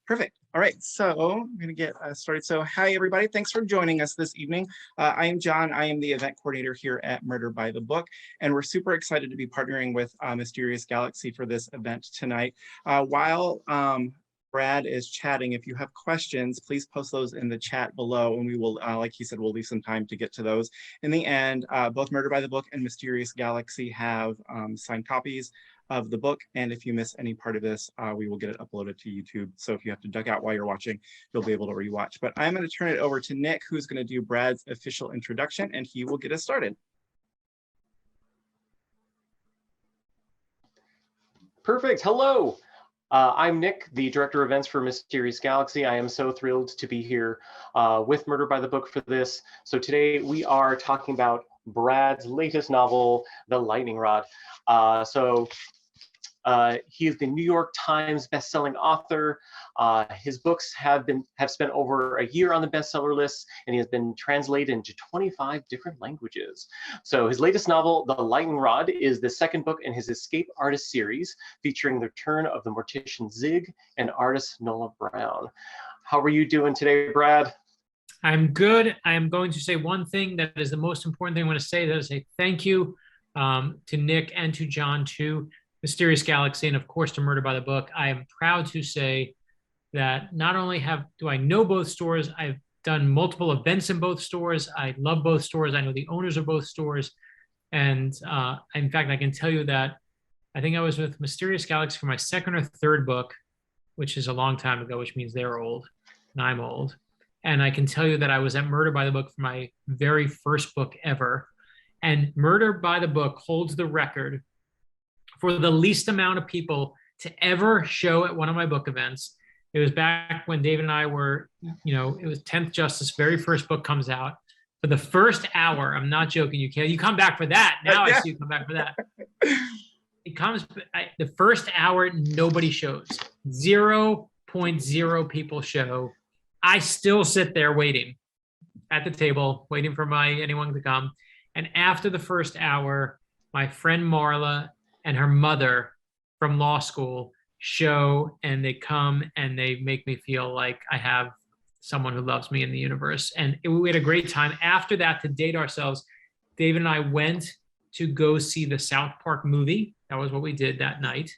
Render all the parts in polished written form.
Perfect. All right, so I'm going to get started. So hi, everybody. Thanks for joining us this evening. I am John. I am the event coordinator here at Murder by the Book, and we're super excited to be partnering with Mysterious Galaxy for this event tonight. While Brad is chatting, if you have questions, please post those in the chat below, and we will, like he said, we'll leave some time to get to those. In the end, both Murder by the Book and Mysterious Galaxy have signed copies of the book, and if you miss any part of this, we will get it uploaded to YouTube. So if you have to duck out while you're watching, you'll be able to rewatch. But I'm going to turn it over to Nick, who's going to do Brad's official introduction, and he will get us started. Perfect. Hello. I'm Nick, the Director of Events for Mysterious Galaxy. I am so thrilled to be here with Murder by the Book for this. So today we are talking about Brad's latest novel, The Lightning Rod. He is the New York Times bestselling author. His books have spent over a year on the bestseller list, and he has been translated into 25 different languages. So his latest novel, The Lightning Rod, is the second book in his Escape Artist series, featuring the return of the mortician Zig and artist Nola Brown. How are you doing today, Brad? I'm good. I'm going to say one thing that is the most important thing I want to say. That is a thank you to Nick and to John, to Mysterious Galaxy, and of course to Murder by the Book. I am proud to say that not only do I know both stores, I've done multiple events in both stores. I love both stores. I know the owners of both stores. And in fact, I can tell you that I think I was with Mysterious Galaxy for my second or third book, which is a long time ago, which means they're old and I'm old. And I can tell you that I was at Murder by the Book for my very first book ever. And Murder by the Book holds the record for the least amount of people to ever show at one of my book events. It was back when David and I were, it was 10th Justice, very first book comes out. For the first hour, I'm not joking, you come back for that. Now I see you come back for that. The first hour, nobody shows. 0.0 people show. I still sit there waiting at the table, waiting for anyone to come. And after the first hour, my friend Marla and her mother from law school show, and they come and they make me feel like I have someone who loves me in the universe. And we had a great time. After that, to date ourselves, David and I went to go see the South Park movie. That was what we did that night.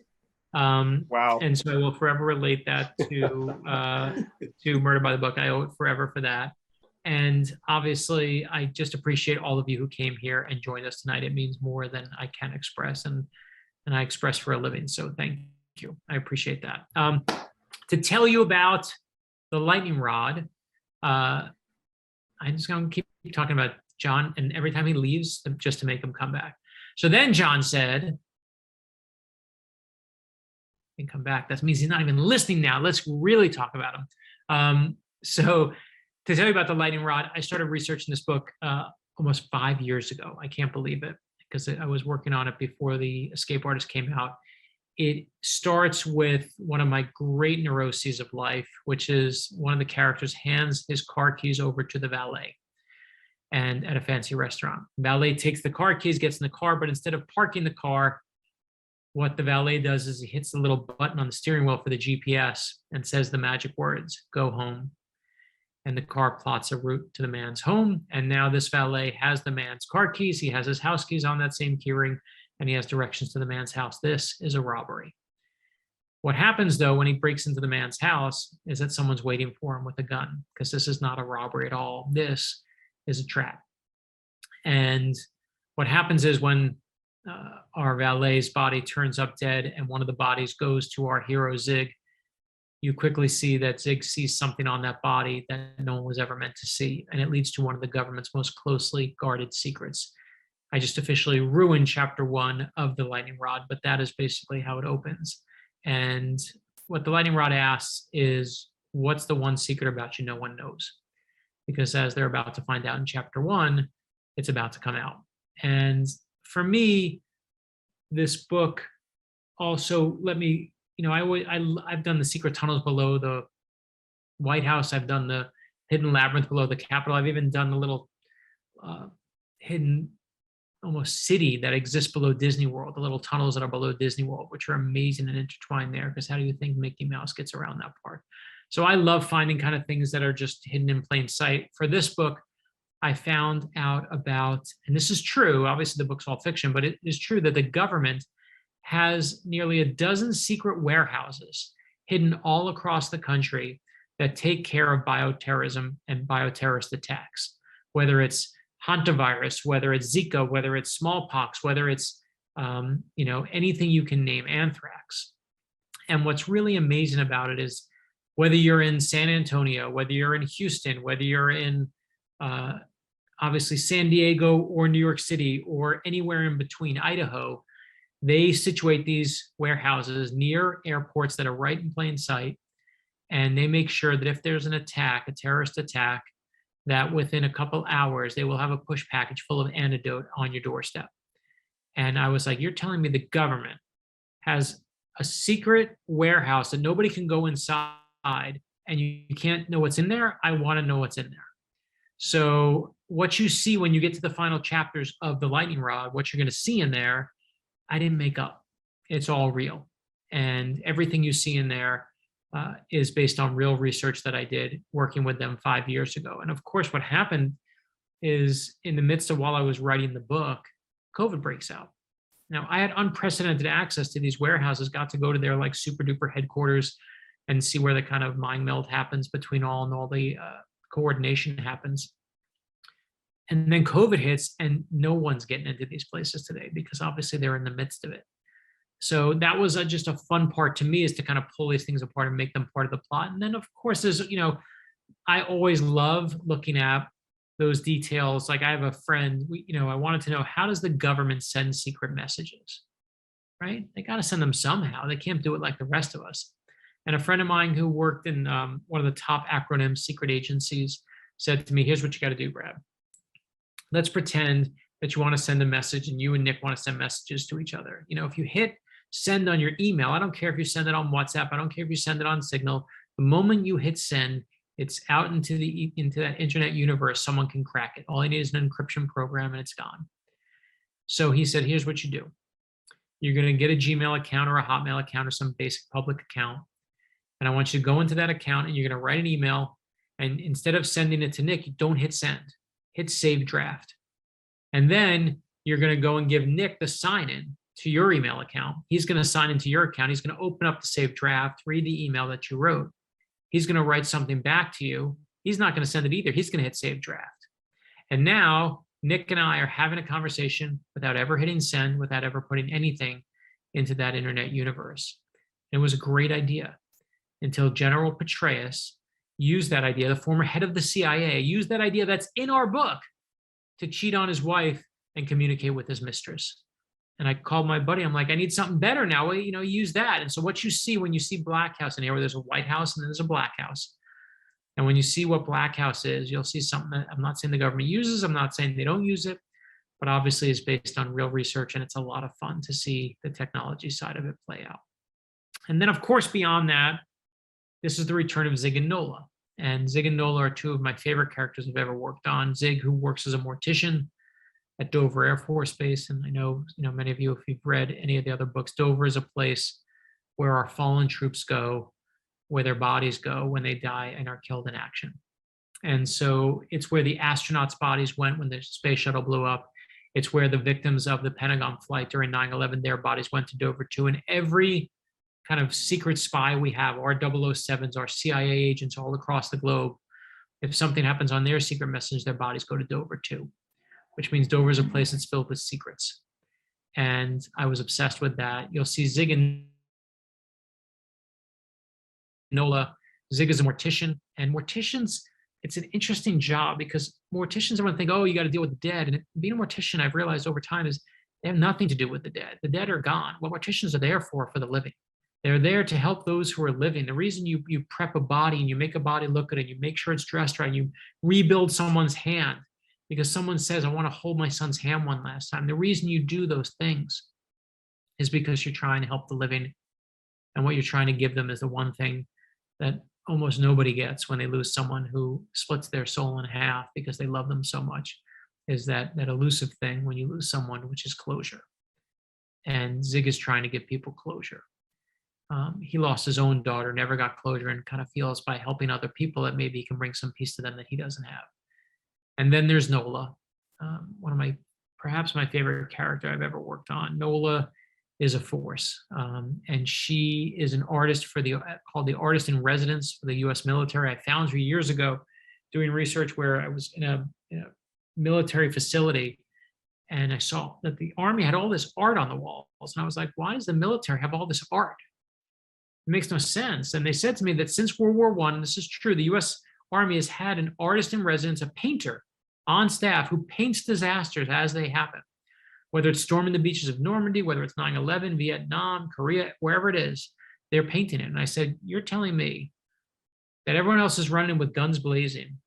Wow. And so I will forever relate that to Murder by the Book. I owe it forever for that. And obviously, I just appreciate all of you who came here and joined us tonight. It means more than I can express, and I express for a living. So thank you. I appreciate that. To tell you about The Lightning Rod, I'm just going to keep talking about John, and every time he leaves, just to make him come back. So then John said, come back. That means he's not even listening now. Let's really talk about him. So to tell you about The Lightning Rod, I started researching this book almost 5 years ago. I can't believe it, because I was working on it before the Escape Artist came out. It starts with one of my great neuroses of life, which is one of the characters hands his car keys over to the valet, and at a fancy restaurant. The valet takes the car keys, gets in the car, but instead of parking the car, what the valet does is he hits the little button on the steering wheel for the GPS and says the magic words, "Go home." And the car plots a route to the man's home. And now this valet has the man's car keys. He has his house keys on that same keyring, and he has directions to the man's house. This is a robbery. What happens, though, when he breaks into the man's house is that someone's waiting for him with a gun, because this is not a robbery at all. This is a trap. And what happens is when our valet's body turns up dead and one of the bodies goes to our hero Zig, you quickly see that Zig sees something on that body that no one was ever meant to see, and it leads to one of the government's most closely guarded secrets. I just officially ruined chapter 1 of The Lightning Rod, but that is basically how it opens. And what The Lightning Rod asks is, what's the one secret about you no one knows? Because as they're about to find out in chapter 1, it's about to come out. And for me, this book also let me, I've done the secret tunnels below the White House. I've done the hidden labyrinth below the Capitol. I've even done the little hidden almost city that exists below Disney World, the little tunnels that are below Disney World, which are amazing and intertwined there, because how do you think Mickey Mouse gets around that part? So I love finding kind of things that are just hidden in plain sight. For this book, I found out about, and this is true, obviously the book's all fiction, but it is true that the government has nearly a dozen secret warehouses hidden all across the country that take care of bioterrorism and bioterrorist attacks, whether it's hantavirus, whether it's Zika, whether it's smallpox, whether it's anything you can name, anthrax. And what's really amazing about it is whether you're in San Antonio, whether you're in Houston, whether you're in obviously San Diego or New York City or anywhere in between, Idaho, they situate these warehouses near airports that are right in plain sight. And they make sure that if there's an attack, a terrorist attack, that within a couple hours, they will have a push package full of antidote on your doorstep. And I was like, you're telling me the government has a secret warehouse that nobody can go inside and you can't know what's in there? I want to know what's in there. So what you see when you get to the final chapters of The Lightning Rod, what you're going to see in there, I didn't make up. It's all real. And everything you see in there is based on real research that I did working with them 5 years ago. And of course, what happened is in the midst of while I was writing the book, COVID breaks out. Now, I had unprecedented access to these warehouses, got to go to their like super duper headquarters and see where the kind of mind meld happens between all and all the coordination happens. And then COVID hits and no one's getting into these places today because obviously they're in the midst of it. So that was just a fun part to me, is to kind of pull these things apart and make them part of the plot. And then of course there's, I always love looking at those details. Like I have a friend, I wanted to know, how does the government send secret messages, right? They got to send them somehow. They can't do it like the rest of us. And a friend of mine who worked in one of the top acronym secret agencies said to me, here's what you got to do, Brad. Let's pretend that you want to send a message and you and Nick want to send messages to each other. If you hit send on your email, I don't care if you send it on WhatsApp, I don't care if you send it on Signal, the moment you hit send, it's out into that internet universe. Someone can crack it. All you need is an encryption program and it's gone. So he said, here's what you do. You're going to get a Gmail account or a Hotmail account or some basic public account. And I want you to go into that account and you're going to write an email. And instead of sending it to Nick, you don't hit send, hit save draft. And then you're going to go and give Nick the sign in to your email account. He's going to sign into your account. He's going to open up the saved draft, read the email that you wrote. He's going to write something back to you. He's not going to send it either. He's going to hit save draft. And now Nick and I are having a conversation without ever hitting send, without ever putting anything into that internet universe. And it was a great idea until General Petraeus used that idea, the former head of the CIA, used that idea that's in our book to cheat on his wife and communicate with his mistress. And I called my buddy. I'm like, I need something better now. Well, use that. And so what you see when you see Black House in here, where there's a White House and then there's a Black House. And when you see what Black House is, you'll see something that I'm not saying the government uses. I'm not saying they don't use it, but obviously it's based on real research. And it's a lot of fun to see the technology side of it play out. And then of course, beyond that, this is the return of Zig and Nola. And Zig and Nola are two of my favorite characters I've ever worked on. Zig, who works as a mortician at Dover Air Force Base. And I know, many of you, if you've read any of the other books, Dover is a place where our fallen troops go, where their bodies go when they die and are killed in action. And so it's where the astronauts' bodies went when the space shuttle blew up. It's where the victims of the Pentagon flight during 9/11, their bodies went to Dover too. And every kind of secret spy we have, our 007s, our CIA agents all across the globe, if something happens on their secret message, their bodies go to Dover too, which means Dover is a place that's filled with secrets. And I was obsessed with that. You'll see Zig and Nola. Zig is a mortician, and morticians, it's an interesting job because morticians, everyone think, oh, you got to deal with the dead. And being a mortician, I've realized over time, is they have nothing to do with the dead. The dead are gone. What morticians are there for the living. They're there to help those who are living. The reason you prep a body and you make a body look good and you make sure it's dressed right, and you rebuild someone's hand because someone says, I want to hold my son's hand one last time. The reason you do those things is because you're trying to help the living. And what you're trying to give them is the one thing that almost nobody gets when they lose someone who splits their soul in half because they love them so much, is that elusive thing when you lose someone, which is closure. And Zig is trying to give people closure. he lost his own daughter, never got closure, and kind of feels by helping other people that maybe he can bring some peace to them that he doesn't have. And then there's Nola, one of perhaps my favorite character I've ever worked on. Nola is a force, and she is an artist called the artist in residence for the U.S. military. I found her years ago doing research where I was in a military facility, and I saw that the Army had all this art on the walls, and I was like, why does the military have all this art? It makes no sense. And they said to me that since World War I, and this is true, the U.S. Army has had an artist in residence, a painter on staff who paints disasters as they happen, whether it's storming the beaches of Normandy, whether it's 9/11, Vietnam, Korea, wherever it is, they're painting it. And I said, you're telling me that everyone else is running with guns blazing,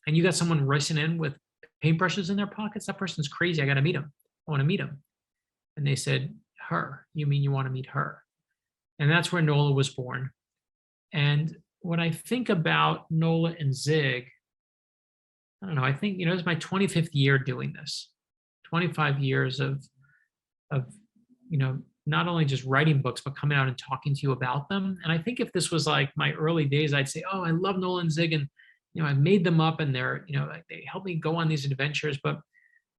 and you got someone racing in with paintbrushes in their pockets? That person's crazy. I got to meet him. I want to meet him. And they said, her. You mean you want to meet her? And that's where Nola was born. And when I think about Nola and Zig, I don't know, I think, it's my 25th year doing this, 25 years of, not only just writing books, but coming out and talking to you about them. And I think if this was like my early days, I'd say, oh, I love Nola and Zig, and, I made them up, and they're, they helped me go on these adventures. But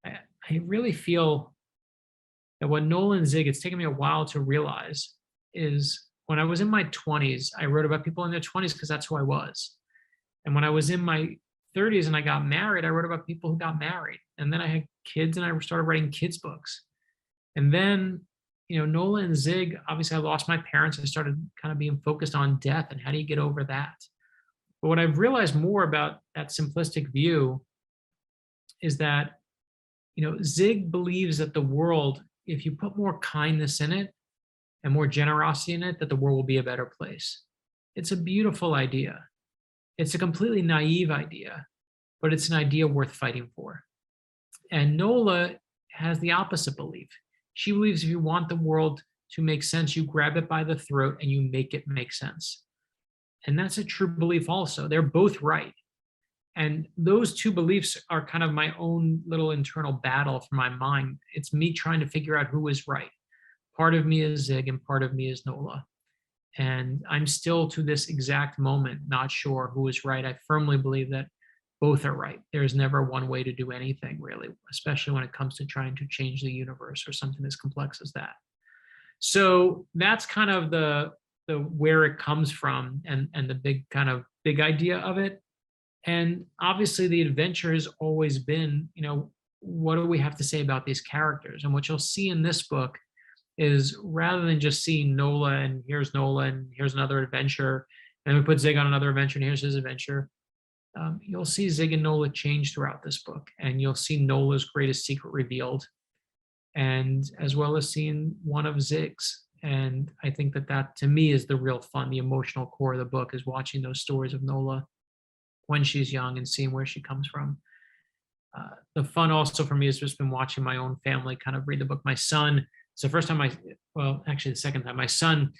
I really feel that what Nola and Zig, it's taken me a while to realize, is when I was in my 20s, I wrote about people in their 20s because that's who I was. And when I was in my 30s and I got married, I wrote about people who got married. And then I had kids and I started writing kids' books. And then, Nola and Zig, obviously I lost my parents. I started kind of being focused on death and how do you get over that? But what I've realized more about that simplistic view is that, Zig believes that the world, if you put more kindness in it and more generosity in it, that the world will be a better place. It's a beautiful idea. It's a completely naive idea, but it's an idea worth fighting for. And Nola has the opposite belief. She believes if you want the world to make sense, you grab it by the throat and you make it make sense. And that's a true belief also. They're both right. And those two beliefs are kind of my own little internal battle for my mind. It's me trying to figure out who is right. Part of me is Zig and part of me is Nola. And I'm still, to this exact moment, not sure who is right. I firmly believe that both are right. There's never one way to do anything, really, especially when it comes to trying to change the universe or something as complex as that. So that's kind of the where it comes from, and the big idea of it. And obviously the adventure has always been, what do we have to say about these characters? And what you'll see in this book is, rather than just seeing Nola and here's Nola and here's another adventure, and we put Zig on another adventure and here's his adventure, you'll see Zig and Nola change throughout this book, and you'll see Nola's greatest secret revealed, and as well as seeing one of Zig's. And I think that to me is the real fun, the emotional core of the book, is watching those stories of Nola when she's young and seeing where she comes from. The fun also for me has just been watching my own family kind of read the book. My son, it's the first time the second time, my son,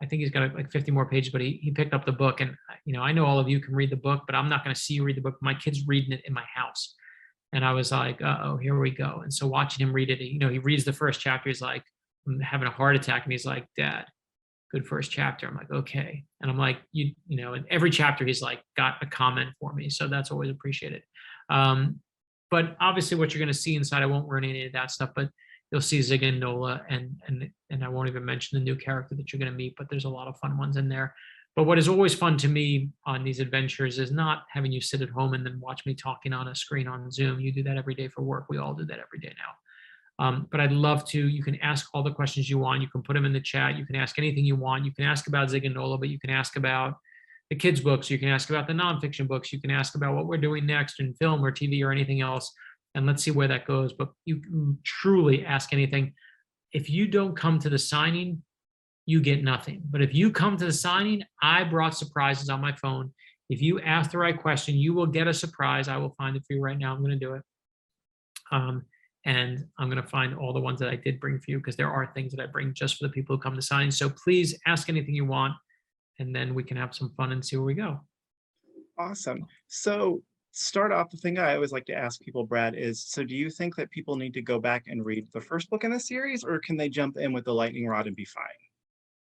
I think he's got like 50 more pages, but he picked up the book. And, I know all of you can read the book, but I'm not going to see you read the book. My kid's reading it in my house. And I was like, uh-oh, here we go. And so watching him read it, he reads the first chapter. He's like, I'm having a heart attack. And he's like, Dad, good first chapter. I'm like, okay. And I'm like, in every chapter, he's like, got a comment for me. So that's always appreciated. But obviously what you're going to see inside, I won't ruin any of that stuff, but you'll see Zig and Nola, and I won't even mention the new character that you're going to meet, but there's a lot of fun ones in there. But what is always fun to me on these adventures is not having you sit at home and then watch me talking on a screen on Zoom. You do that every day for work. We all do that every day now. But I'd love to, you can ask all the questions you want. You can put them in the chat. You can ask anything you want. You can ask about Zig and Nola, but you can ask about the kids' books. You can ask about the nonfiction books. You can ask about what we're doing next in film or TV or anything else. And let's see where that goes. But you can truly ask anything. If you don't come to the signing, you get nothing. But if you come to the signing, I brought surprises on my phone. If you ask the right question, you will get a surprise. I will find it for you right now. I'm going to do it. And I'm going to find all the ones that I did bring for you, because there are things that I bring just for the people who come to sign. So please ask anything you want, and then we can have some fun and see where we go. Awesome. So start off, the thing I always like to ask people, Brad, is, so do you think that people need to go back and read the first book in the series, or can they jump in with the lightning rod and be fine?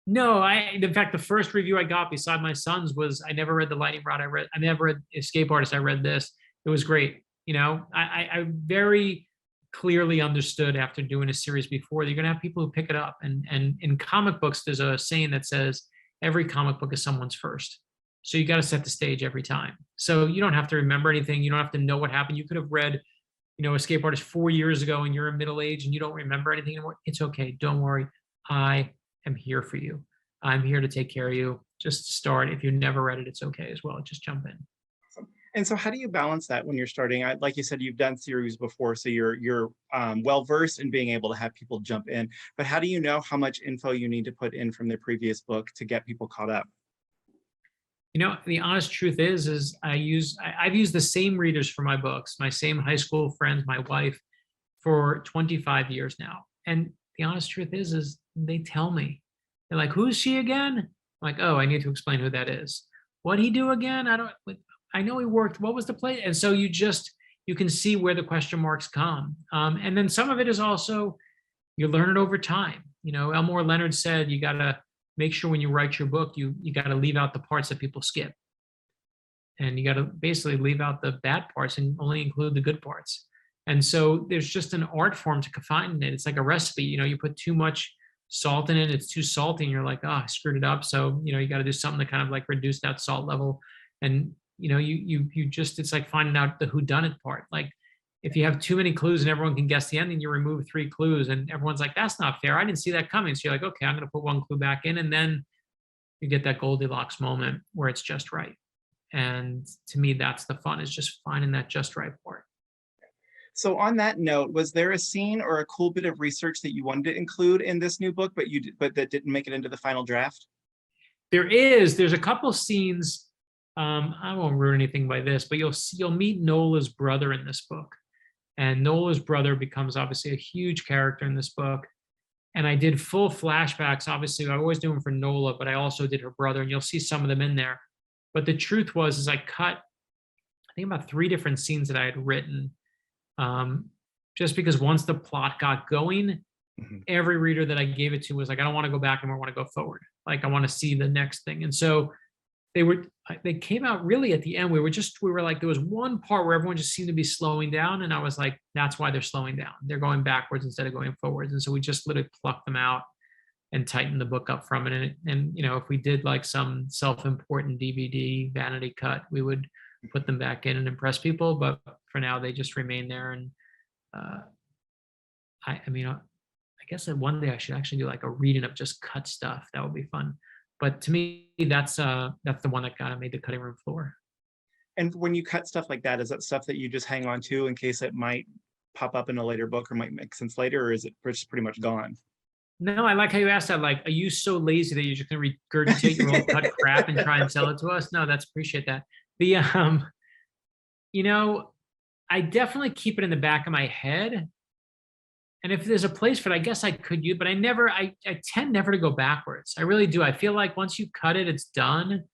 No, in fact, the first review I got beside my son's was, I never read The Lightning Rod. I never read Escape Artist. I read this. It was great. You know, I very clearly understood after doing a series before that you're gonna have people who pick it up. And in comic books, there's a saying that says every comic book is someone's first. So you got to set the stage every time. So you don't have to remember anything. You don't have to know what happened. You could have read, you know, Escape Artist 4 years ago and you're in middle age and you don't remember anything anymore. It's okay. Don't worry. I am here for you. I'm here to take care of you. Just start. If you never read it, it's okay as well. Just jump in. And so how do you balance that when you're starting? Like you said, you've done series before, so you're well versed in being able to have people jump in. But how do you know how much info you need to put in from the previous book to get people caught up? You know, the honest truth is I've used the same readers for my books, my same high school friends, my wife, for 25 years now. And the honest truth is they tell me, they're like, "Who's she again?" I'm like, "Oh, I need to explain who that is. What'd he do again? I know he worked. What was the play?" And so you can see where the question marks come. And then some of it is also, you learn it over time. You know, Elmore Leonard said, you got to make sure when you write your book, you got to leave out the parts that people skip. And you got to basically leave out the bad parts and only include the good parts. And so there's just an art form to confine it. It's like a recipe. You know, you put too much salt in it, it's too salty, and you're like, "Oh, I screwed it up." So, you know, you got to do something to kind of like reduce that salt level. And, you know, you just, it's like finding out the whodunit part. Like, if you have too many clues and everyone can guess the ending, you remove 3 clues and everyone's like, "That's not fair. I didn't see that coming." So you're like, "Okay, I'm going to put 1 clue back in." And then you get that Goldilocks moment where it's just right. And to me, that's the fun, is just finding that just right part. So on that note, was there a scene or a cool bit of research that you wanted to include in this new book, but that didn't make it into the final draft? There's a couple scenes. I won't ruin anything by this, but you'll meet Nola's brother in this book. And Nola's brother becomes obviously a huge character in this book. And I did full flashbacks. Obviously, I always do them for Nola, but I also did her brother, and you'll see some of them in there. But the truth was, I cut, I think, about 3 different scenes that I had written, just because once the plot got going, every reader that I gave it to was like, "I don't want to go back anymore. I want to go forward. Like, I want to see the next thing." And so they came out really at the end. We were like, there was one part where everyone just seemed to be slowing down. And I was like, that's why they're slowing down. They're going backwards instead of going forwards. And so we just literally plucked them out and tightened the book up from it. And you know, if we did like some self-important DVD vanity cut, we would put them back in and impress people. But for now, they just remain there. And I guess that one day I should actually do like a reading of just cut stuff. That would be fun. But to me, that's the one that kind of made the cutting room floor. And when you cut stuff like that, is that stuff that you just hang on to in case it might pop up in a later book or might make sense later, or is it just pretty much gone? No, I like how you asked that. Like, are you so lazy that you're just going to regurgitate your own cut crap and try and sell it to us? No, appreciate that. You know, I definitely keep it in the back of my head. And if there's a place for it, I guess I could use, but I tend never to go backwards. I really do. I feel like once you cut it, it's done.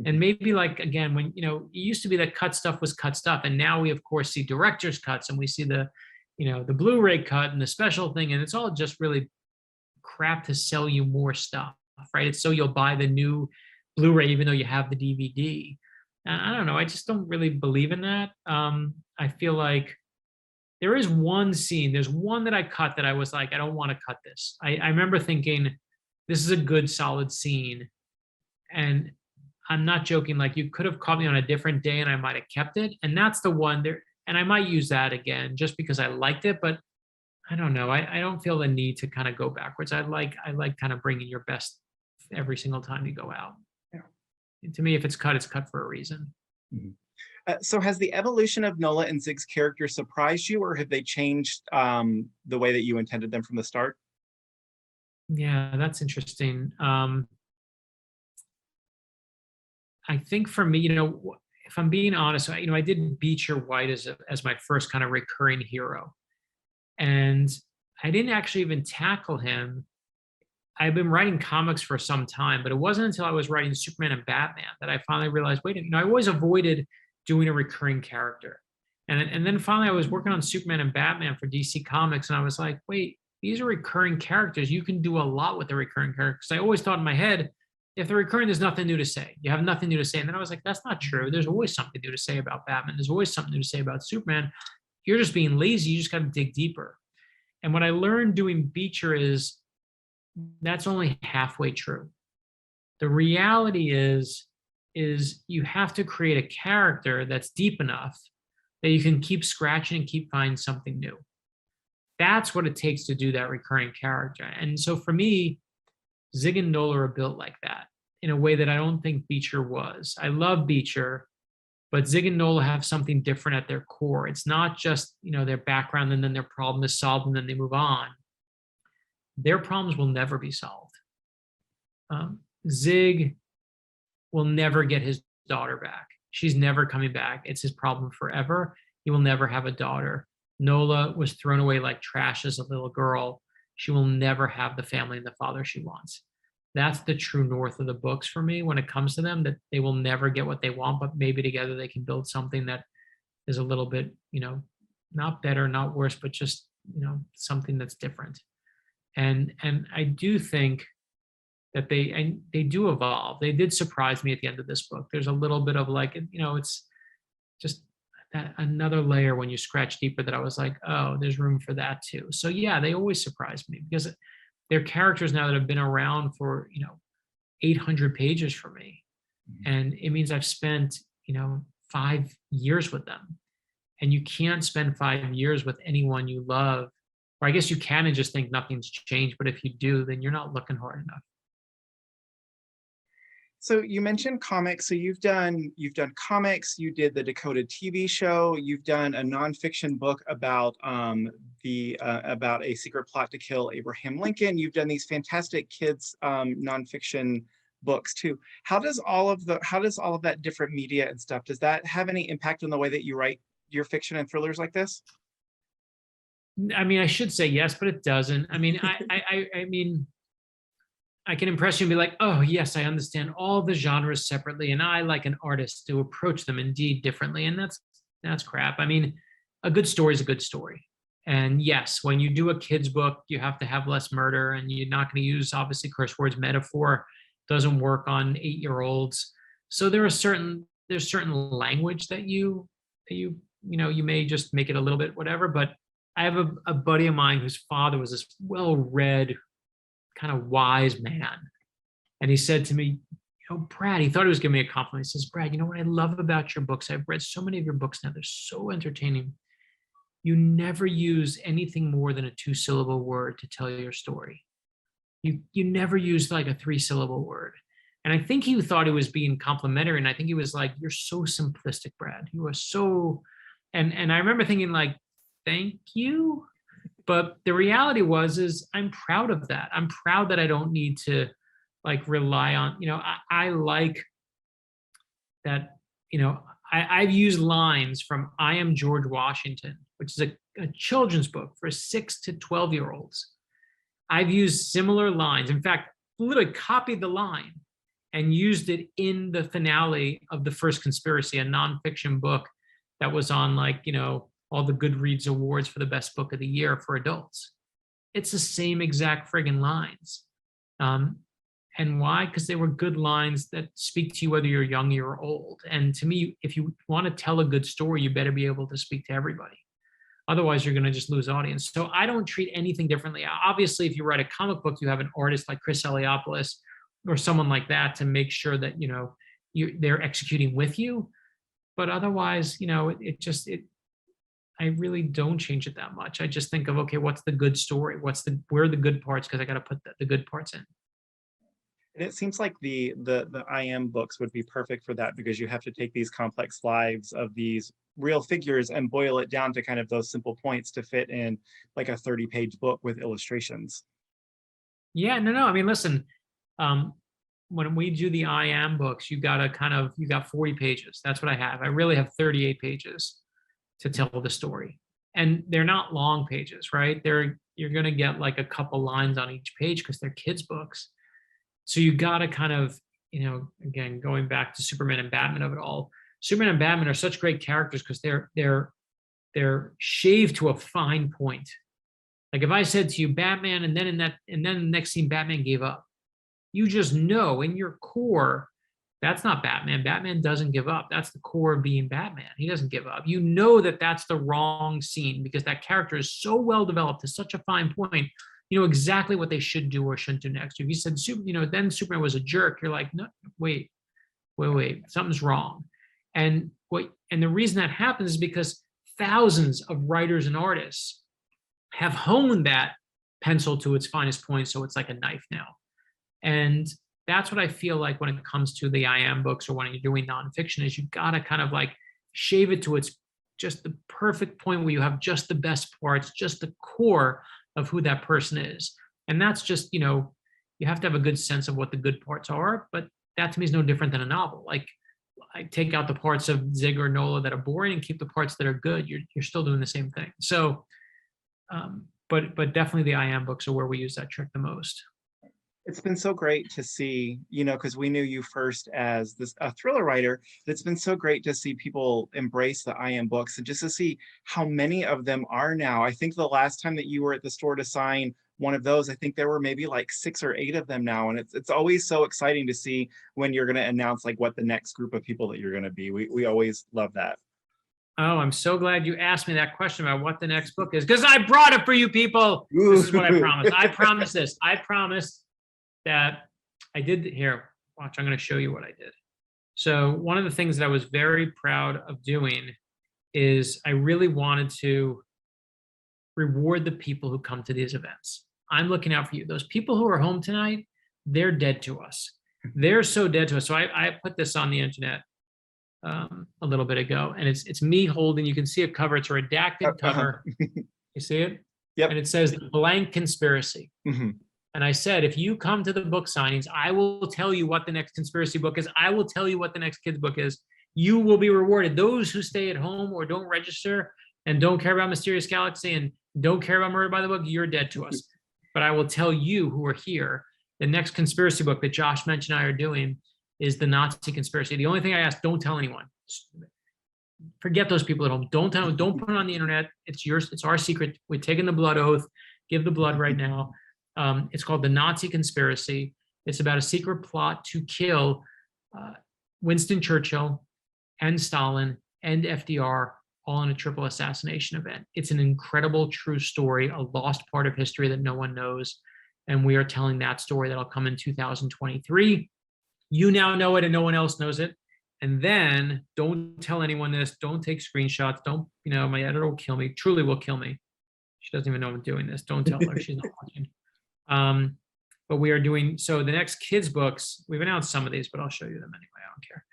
And maybe like, again, when, you know, it used to be that cut stuff was cut stuff. And now we, of course, see director's cuts, and we see the, you know, the Blu-ray cut and the special thing. And it's all just really crap to sell you more stuff, right? It's so you'll buy the new Blu-ray, even though you have the DVD. I don't know. I just don't really believe in that. I feel like there is one scene, there's one that I cut that I was like, I don't want to cut this. I remember thinking, this is a good, solid scene. And I'm not joking, like, you could have caught me on a different day and I might have kept it. And that's the one there. And I might use that again just because I liked it. But I don't know. I don't feel the need to kind of go backwards. I like kind of bringing your best every single time you go out. Yeah. And to me, if it's cut for a reason. So has the evolution of Nola and Zig's character surprised you, or have they changed the way that you intended them from the start? Yeah, that's interesting. I think for me, you know, if I'm being honest, I did Beecher White as my first kind of recurring hero. And I didn't actually even tackle him. I've been writing comics for some time, but it wasn't until I was writing Superman and Batman that I finally realized, wait, I always avoided doing a recurring character. And then finally I was working on Superman and Batman for DC Comics, and I was like, wait, these are recurring characters. You can do a lot with the recurring characters. I always thought in my head, if they're recurring, there's nothing new to say. You have nothing new to say. And then I was like, that's not true. There's always something new to say about Batman. There's always something new to say about Superman. You're just being lazy. You just got to dig deeper. And what I learned doing Beecher is that's only halfway true. The reality is you have to create a character that's deep enough that you can keep scratching and keep finding something new. That's what it takes to do that recurring character. And so for me, Zig and Nola are built like that in a way that I don't think Beecher was. I love Beecher, but Zig and Nola have something different at their core. It's not just, their background and then their problem is solved and then they move on. Their problems will never be solved. Zig will never get his daughter back. She's never coming back. It's his problem forever. He will never have a daughter. Nola was thrown away like trash as a little girl. She will never have the family and the father she wants. That's the true north of the books for me when it comes to them, that they will never get what they want, but maybe together they can build something that is a little bit, not better, not worse, but just, something that's different. And I do think that they do evolve. They did surprise me at the end of this book. There's a little bit of like, it's just that another layer when you scratch deeper that I was like, oh, there's room for that too. So yeah, they always surprise me because they're characters now that have been around for, 800 pages for me. And it means I've spent, 5 years with them. And you can't spend 5 years with anyone you love. Or I guess you can and just think nothing's changed. But if you do, then you're not looking hard enough. So you mentioned comics. So you've done comics. You did the Decoded TV show. You've done a nonfiction book about about a secret plot to kill Abraham Lincoln. You've done these fantastic kids nonfiction books too. How does all of that different media and stuff, does that have any impact on the way that you write your fiction and thrillers like this? I mean, I should say yes, but it doesn't. I mean, I mean, I can impress you and be like, oh, yes, I understand all the genres separately. And I, like an artist, to approach them indeed differently. And that's crap. I mean, a good story is a good story. And yes, when you do a kid's book, you have to have less murder and you're not going to use, obviously, curse words. Metaphor doesn't work on 8-year-olds. So there's certain language that you may just make it a little bit whatever. But I have a buddy of mine whose father was this well-read, kind of wise man. And he said to me, Brad, he thought he was giving me a compliment. He says, Brad, you know what I love about your books? I've read so many of your books now. They're so entertaining. You never use anything more than a 2-syllable word to tell your story. You never use like a 3-syllable word. And I think he thought he was being complimentary. And I think he was like, you're so simplistic, Brad. You are so, and I remember thinking like, thank you. But the reality is I'm proud of that. I'm proud that I don't need to like rely on, I like that, I've used lines from I Am George Washington, which is a children's book for 6 to 12-year-olds. I've used similar lines. In fact, literally copied the line and used it in the finale of The First Conspiracy, a nonfiction book that was on like, all the Goodreads awards for the best book of the year for adults. It's the same exact friggin' lines. And why? Because they were good lines that speak to you whether you're young or old. And to me, if you want to tell a good story, you better be able to speak to everybody. Otherwise, you're going to just lose audience. So I don't treat anything differently. Obviously, if you write a comic book, you have an artist like Chris Eliopoulos or someone like that to make sure that, they're executing with you. But otherwise, I really don't change it that much. I just think of, okay, what's the good story? Where are the good parts? Because I got to put the good parts in. And it seems like the I Am books would be perfect for that because you have to take these complex lives of these real figures and boil it down to kind of those simple points to fit in like a 30-page book with illustrations. Yeah, no. I mean, listen, when we do the I Am books, you got 40 pages. That's what I have. I really have 38 pages to tell the story. And they're not long pages, right? You're going to get like a couple lines on each page because they're kids' books. So you got to kind of, again, going back to Superman and Batman of it all, Superman and Batman are such great characters because they're shaved to a fine point. Like if I said to you Batman, and then the next scene Batman gave up, you just know in your core that's not Batman. Batman doesn't give up. That's the core of being Batman. He doesn't give up. You know that that's the wrong scene because that character is so well developed to such a fine point. You know exactly what they should do or shouldn't do next. If you said, then Superman was a jerk, you're like, no, wait, something's wrong. And the reason that happens is because thousands of writers and artists have honed that pencil to its finest point, so it's like a knife now. And that's what I feel like when it comes to the I Am books or when you're doing nonfiction is you've got to kind of like shave it to its just the perfect point where you have just the best parts, just the core of who that person is. And that's just, you have to have a good sense of what the good parts are, but that to me is no different than a novel. Like I take out the parts of Zig or Nola that are boring and keep the parts that are good. You're still doing the same thing. So, but definitely the I Am books are where we use that trick the most. It's been so great to see, because we knew you first as a thriller writer. It's been so great to see people embrace the I Am books and just to see how many of them are now. I think the last time that you were at the store to sign one of those, I think there were maybe like 6 or 8 of them now. And it's always so exciting to see when you're going to announce like what the next group of people that you're going to be. We always love that. Oh, I'm so glad you asked me that question about what the next book is, because I brought it for you people. This is what I promised. I promised this. I promised that I did here. Watch, I'm going to show you what I did. So one of the things that I was very proud of doing is I really wanted to reward the people who come to these events. I'm looking out for you. Those people who are home tonight, they're dead to us. They're so dead to us. So I put this on the internet a little bit ago, and it's me holding. You can see a cover. It's a redacted cover. You see it? Yep. And it says "Blank Conspiracy." Mm-hmm. And I said, if you come to the book signings, I will tell you what the next conspiracy book is. I will tell you what the next kids book is. You will be rewarded. Those who stay at home or don't register and don't care about Mysterious Galaxy and don't care about Murder by the Book, you're dead to us. But I will tell you who are here, the next conspiracy book that Josh Mensch and I are doing is the Nazi conspiracy. The only thing I ask, don't tell anyone. Forget those people at home. Don't tell them. Don't put it on the internet. It's yours. It's our secret. We're taking the blood oath. Give the blood right now. It's called The Nazi Conspiracy. It's about a secret plot to kill Winston Churchill and Stalin and FDR all in a triple assassination event. It's an incredible true story, a lost part of history that no one knows. And we are telling that story that'll come in 2023. You now know it and no one else knows it. And then don't tell anyone this. Don't take screenshots. Don't, my editor will kill me. Truly will kill me. She doesn't even know I'm doing this. Don't tell her. She's not watching. But we are doing, so the next kids books, we've announced some of these, but I'll show you them anyway. I don't care.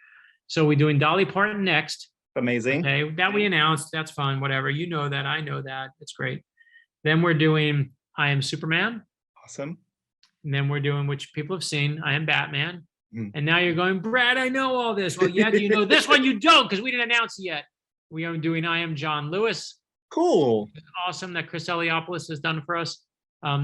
So we're doing Dolly Parton next. Amazing. Okay, that we announced. That's fun. Whatever. You know that. I know that. It's great. Then we're doing I Am Superman. Awesome. And then we're doing, which people have seen, I Am Batman. And now you're going, Brad, I know all this. Well, yeah, you know this one you don't because we didn't announce it yet. We are doing I Am John Lewis. Cool. It's awesome that Chris Eliopoulos has done for us.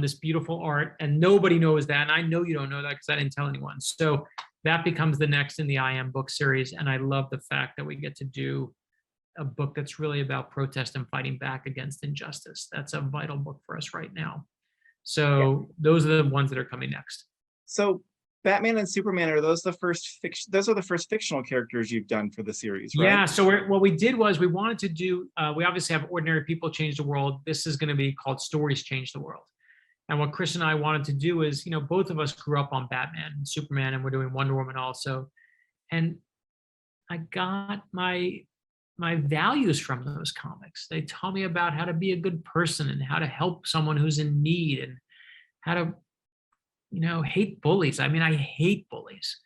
This beautiful art, and nobody knows that. And I know you don't know that because I didn't tell anyone. So that becomes the next in the I Am book series. And I love the fact that we get to do a book that's really about protest and fighting back against injustice. That's a vital book for us right now. So those are the ones that are coming next. So Batman and Superman, are those the first those are the first fictional characters you've done for the series, right? Yeah, so what we did was we wanted to do, we obviously have Ordinary People Change the World. This is going to be called Stories Change the World. And what Chris and I wanted to do is, both of us grew up on Batman and Superman, and we're doing Wonder Woman also. And I got my values from those comics. They taught me about how to be a good person and how to help someone who's in need and how to, hate bullies. I mean, I hate bullies.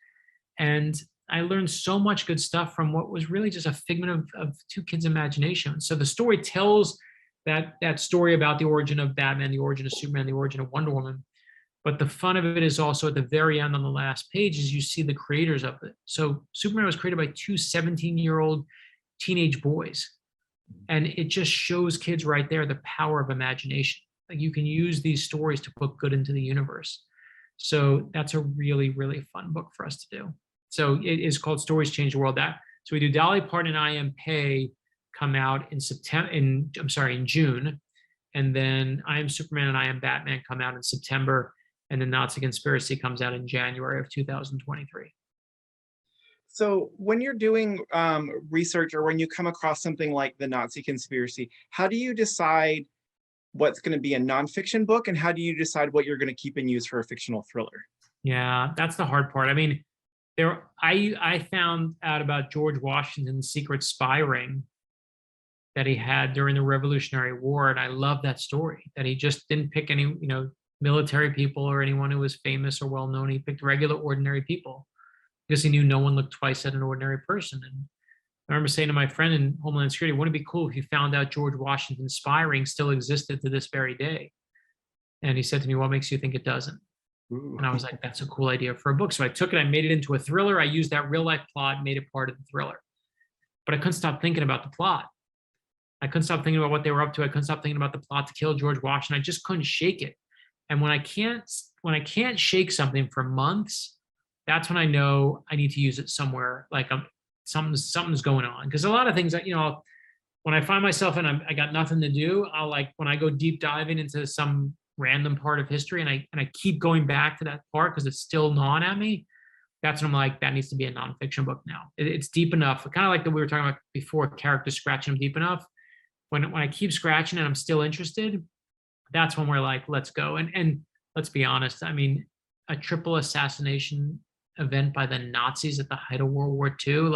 And I learned so much good stuff from what was really just a figment of two kids' imagination. So the story tells that story about the origin of Batman, the origin of Superman, the origin of Wonder Woman. But the fun of it is also at the very end on the last page is you see the creators of it. So Superman was created by two 17-year-old teenage boys. And it just shows kids right there the power of imagination. Like you can use these stories to put good into the universe. So that's a really, really fun book for us to do. So it is called Stories Change the World. So we do Dolly Parton and I Am Pay come out in June. And then I Am Superman and I Am Batman come out in September. And then Nazi Conspiracy comes out in January of 2023. So when you're doing research or when you come across something like the Nazi Conspiracy, how do you decide what's going to be a nonfiction book, and how do you decide what you're going to keep and use for a fictional thriller? Yeah, that's the hard part. I mean, I found out about George Washington's secret spy ring that he had during the Revolutionary War, and I love that story. That he just didn't pick any, military people or anyone who was famous or well known. He picked regular, ordinary people because he knew no one looked twice at an ordinary person. And I remember saying to my friend in Homeland Security, wouldn't it be cool if you found out George Washington's spy ring still existed to this very day? And he said to me, what makes you think it doesn't? Ooh. And I was like, that's a cool idea for a book. So I took it, I made it into a thriller. I used that real life plot, made it part of the thriller. But I couldn't stop thinking about the plot. I couldn't stop thinking about what they were up to. I couldn't stop thinking about the plot to kill George Washington. I just couldn't shake it. And when I can't shake something for months, that's when I know I need to use it somewhere. Like something's going on. Because a lot of things that, when I find myself and I got nothing to do, when I go deep diving into some random part of history and I keep going back to that part because it's still gnawing at me, that's when I'm like, that needs to be a nonfiction book now. It's deep enough. Kind of like we were talking about before, characters scratching them deep enough. When I keep scratching and I'm still interested, that's when we're like, let's go. And let's be honest, I mean, a triple assassination event by the Nazis at the height of World War II,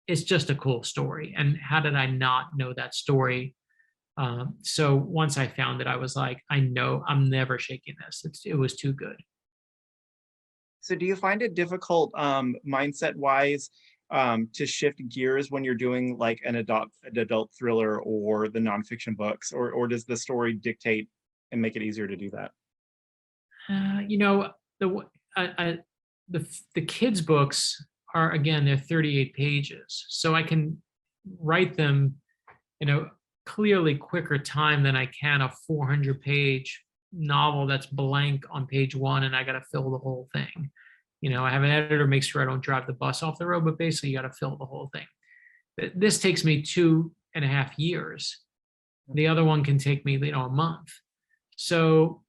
it's just a cool story. And how did I not know that story? So once I found it, I was like, I know I'm never shaking this. It was too good. So do you find it difficult mindset wise to shift gears when you're doing like an adult thriller or the nonfiction books, or does the story dictate and make it easier to do that? The kids' books are, again, they're 38 pages, so I can write them in a clearly quicker time than I can a 400-page novel that's blank on page one, and I got to fill the whole thing. I have an editor make sure I don't drive the bus off the road, but basically you got to fill the whole thing. This takes me 2.5 years. The other one can take me, a month. So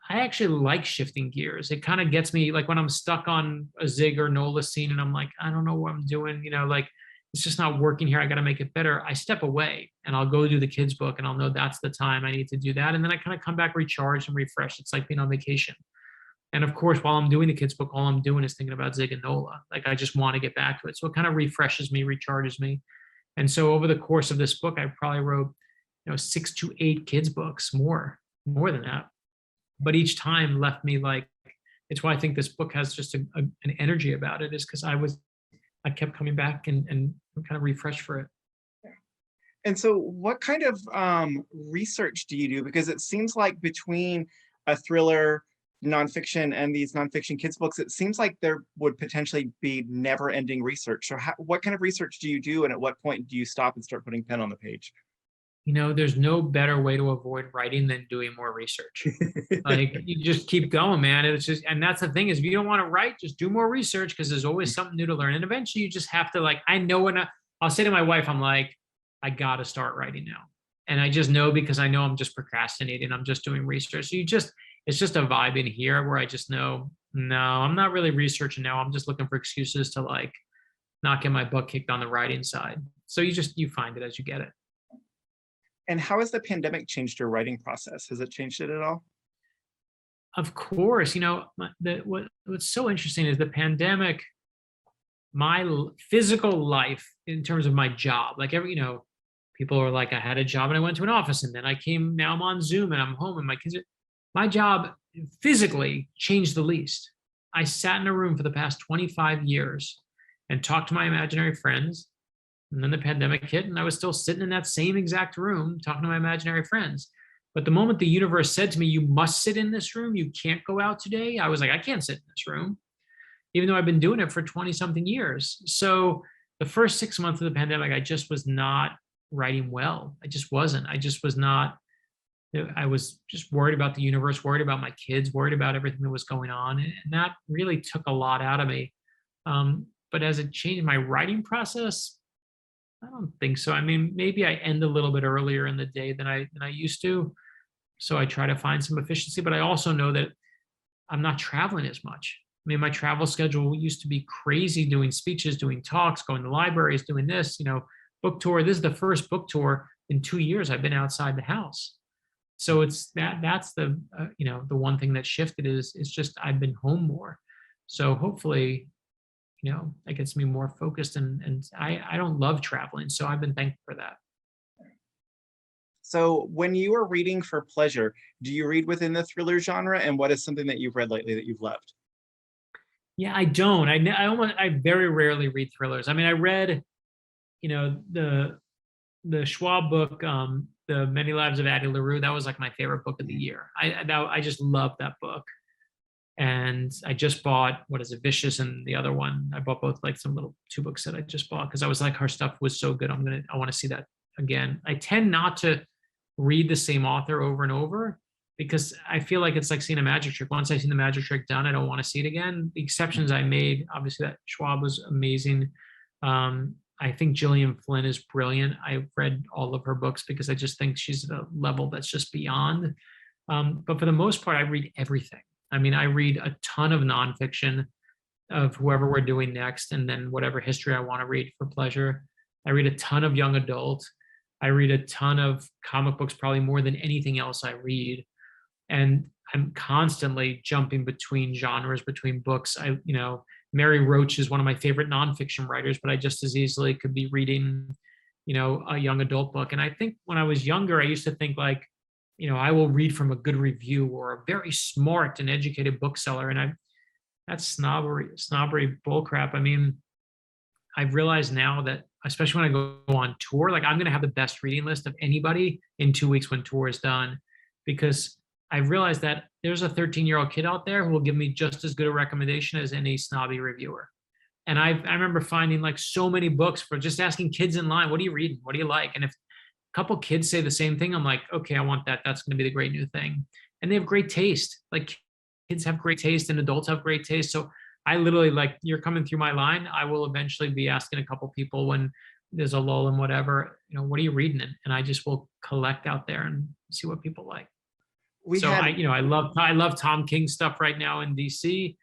I actually like shifting gears. It kind of gets me, like when I'm stuck on a Zig or Nola scene and I'm like, I don't know what I'm doing, it's just not working here. I got to make it better. I step away and I'll go do the kids' book and I'll know that's the time I need to do that. And then I kind of come back recharged and refreshed. It's like being on vacation. And of course, while I'm doing the kids' book, all I'm doing is thinking about Zig and Nola. Like I just want to get back to it. So it kind of refreshes me, recharges me. And so over the course of this book, I probably wrote, 6 to 8 kids' books, more than that. But each time left me like, it's why I think this book has just an energy about it, is because I kept coming baking and kind of refreshed for it. And so what kind of research do you do? Because it seems like between a thriller, nonfiction, and these nonfiction kids books, it seems like there would potentially be never-ending research. So what kind of research do you do, and at what point do you stop and start putting pen on the page? There's no better way to avoid writing than doing more research. Like you just keep going, man. It's just, and that's the thing, is if you don't want to write, just do more research, because there's always something new to learn. And eventually you just have to, I know when I'll say to my wife, I'm like, I got to start writing now. And I just know, because I know I'm just procrastinating. I'm just doing research. So it's just a vibe in here where I just know, no, I'm not really researching now. I'm just looking for excuses to not get my butt kicked on the writing side. So you find it as you get it. And how has the pandemic changed your writing process? Has it changed it at all? Of course, what's so interesting is the pandemic, my physical life in terms of my job, people are like, I had a job and I went to an office, and then now I'm on Zoom and I'm home and my job physically changed the least. I sat in a room for the past 25 years and talked to my imaginary friends. And then the pandemic hit, and I was still sitting in that same exact room talking to my imaginary friends. But the moment the universe said to me, you must sit in this room, you can't go out today, I was like, I can't sit in this room, even though I've been doing it for 20 something years. So the first 6 months of the pandemic, I just was not writing well. I just wasn't. I just was not. I was just worried about the universe, worried about my kids, worried about everything that was going on. And that really took a lot out of me. But as it changed my writing process, I don't think so. I mean, maybe I end a little bit earlier in the day than I used to. So I try to find some efficiency, but I also know that I'm not traveling as much. I mean, my travel schedule used to be crazy, doing speeches, doing talks, going to libraries, doing this, book tour. This is the first book tour in 2 years I've been outside the house. So it's that's the the one thing that shifted is just I've been home more. So hopefully, that gets me more focused, and I don't love traveling, so I've been thankful for that. So when you are reading for pleasure, do you read within the thriller genre? And what is something that you've read lately that you've loved? Yeah, I don't. I very rarely read thrillers. I mean, I read, the Schwab book, The Many Lives of Addie LaRue. That was like my favorite book of the year. I just loved that book. And I just bought, what is it, Vicious, and the other one. I bought both, like some little 2 books that I just bought because I was like, her stuff was so good. I want to see that again. I tend not to read the same author over and over because I feel like it's like seeing a magic trick. Once I've seen the magic trick done, I don't want to see it again. The exceptions I made, obviously, that Schwab was amazing. I think Gillian Flynn is brilliant. I've read all of her books because I just think she's at a level that's just beyond. But for the most part, I read everything. I mean, I read a ton of nonfiction of whoever we're doing next, and then whatever history I want to read for pleasure. I read a ton of young adult. I read a ton of comic books, probably more than anything else I read. And I'm constantly jumping between genres, between books. Mary Roach is one of my favorite nonfiction writers, but I just as easily could be reading, a young adult book. And I think when I was younger, I used to think like, I will read from a good review or a very smart and educated bookseller. And that's snobbery bullcrap. I mean, I've realized now that, especially when I go on tour, like I'm going to have the best reading list of anybody in 2 weeks when tour is done, because I've realized that there's a 13-year-old kid out there who will give me just as good a recommendation as any snobby reviewer. And I remember finding like so many books for just asking kids in line, what are you reading? What do you like? And if a couple kids say the same thing, I'm like, okay, I want that. That's going to be the great new thing. And they have great taste. Like kids have great taste and adults have great taste. So I literally, like, you're coming through my line, I will eventually be asking a couple people when there's a lull and whatever, what are you reading? And I just will collect out there and see what people like. I love Tom King stuff right now in DC,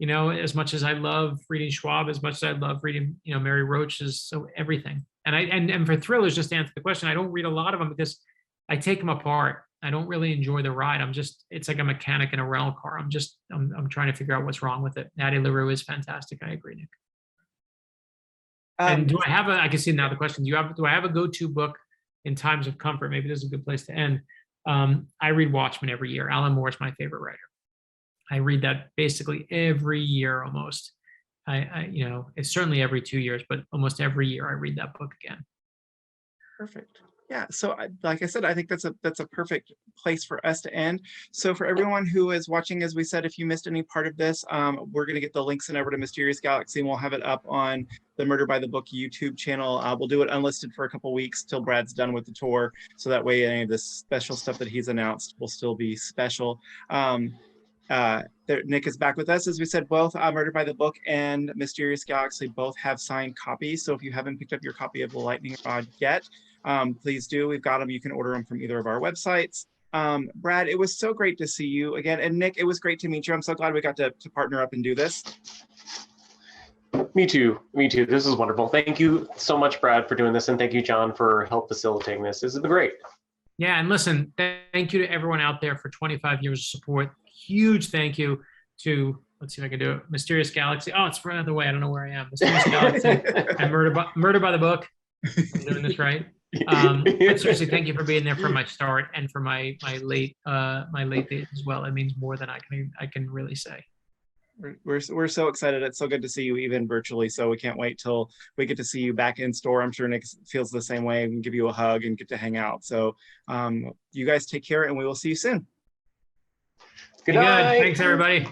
as much as I love reading Schwab, as much as I love reading, Mary Roach's, so everything. And for thrillers, just to answer the question, I don't read a lot of them because I take them apart. I don't really enjoy the ride. It's like a mechanic in a rental car. I'm trying to figure out what's wrong with it. Addie LaRue is fantastic. I agree, Nick. And I can see now the question, do I have a go-to book in times of comfort? Maybe this is a good place to end. I read Watchmen every year. Alan Moore is my favorite writer. I read that basically every year almost. It's certainly every 2 years, but almost every year I read that book again. Perfect. Yeah. So like I said, I think that's a perfect place for us to end. So for everyone who is watching, as we said, if you missed any part of this, we're going to get the links sent over to Mysterious Galaxy, and we'll have it up on the Murder by the Book YouTube channel. We'll do it unlisted for a couple weeks till Brad's done with the tour. So that way any of the special stuff that he's announced will still be special. Nick is back with us. As we said, both Murder by the Book and Mysterious Galaxy both have signed copies. So if you haven't picked up your copy of The Lightning Rod yet, please do. We've got them. You can order them from either of our websites. Brad, it was so great to see you again. And Nick, it was great to meet you. I'm so glad we got to partner up and do this. Me too. This is wonderful. Thank you so much, Brad, for doing this. And thank you, John, for help facilitating this. This has been great. Yeah, and listen, thank you to everyone out there for 25 years of support. Huge thank you to, let's see if I can do it, Mysterious Galaxy. Oh, it's right the way. I don't know where I am. Mysterious Galaxy and Murder by the Book. I'm doing this right. But seriously, thank you for being there from my start and for my late days as well. It means more than I can really say. We're so excited. It's so good to see you even virtually. So we can't wait till we get to see you back in store. I'm sure Nick feels the same way. We can give you a hug and get to hang out. So you guys take care, and we will see you soon. Good night. Thanks, everybody.